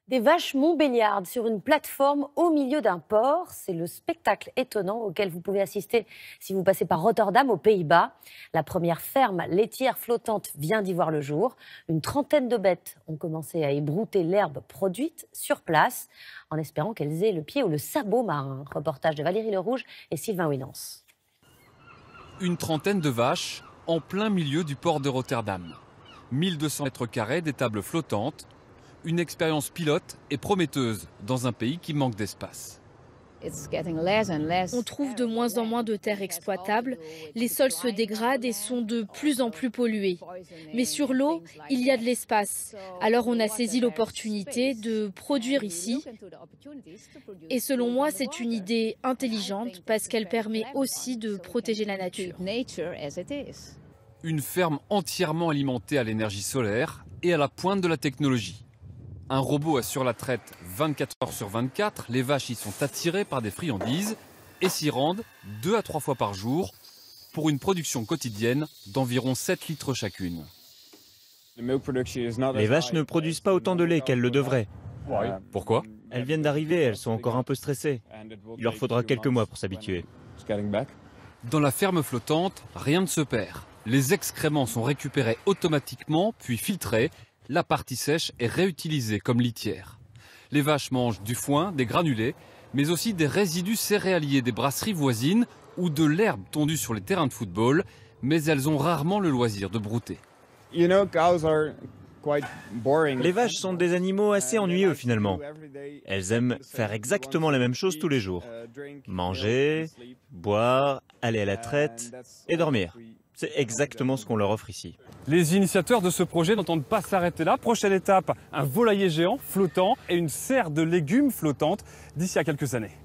Des vaches montbéliardes sur une plateforme au milieu d'un port. C'est le spectacle étonnant auquel vous pouvez assister si vous passez par Rotterdam, aux Pays-Bas. La première ferme laitière flottante vient d'y voir le jour. Une trentaine de bêtes ont commencé à ébrouter l'herbe produite sur place, en espérant qu'elles aient le pied ou le sabot marin. Reportage de Valérie Lerouge et Sylvain Winance. Une trentaine de vaches en plein milieu du port de Rotterdam. 1200 mètres carrés d'étables flottantes. Une expérience pilote et prometteuse dans un pays qui manque d'espace. On trouve de moins en moins de terres exploitables, les sols se dégradent et sont de plus en plus pollués. Mais sur l'eau, il y a de l'espace. Alors on a saisi l'opportunité de produire ici. Et selon moi, c'est une idée intelligente parce qu'elle permet aussi de protéger la nature. Une ferme entièrement alimentée à l'énergie solaire et à la pointe de la technologie. Un robot assure la traite 24 heures sur 24, les vaches y sont attirées par des friandises et s'y rendent 2 à 3 fois par jour pour une production quotidienne d'environ 7 litres chacune. Les vaches ne produisent pas autant de lait qu'elles le devraient. Pourquoi? Elles viennent d'arriver, elles sont encore un peu stressées. Il leur faudra quelques mois pour s'habituer. Dans la ferme flottante, rien ne se perd. Les excréments sont récupérés automatiquement puis filtrés. La partie sèche est réutilisée comme litière. Les vaches mangent du foin, des granulés, mais aussi des résidus céréaliers des brasseries voisines ou de l'herbe tondue sur les terrains de football, mais elles ont rarement le loisir de brouter. Les vaches sont des animaux assez ennuyeux finalement. Elles aiment faire exactement la même chose tous les jours. Manger, boire, aller à la traite et dormir. C'est exactement ce qu'on leur offre ici. Les initiateurs de ce projet n'entendent pas s'arrêter là. Prochaine étape, un volailler géant flottant et une serre de légumes flottante d'ici à quelques années.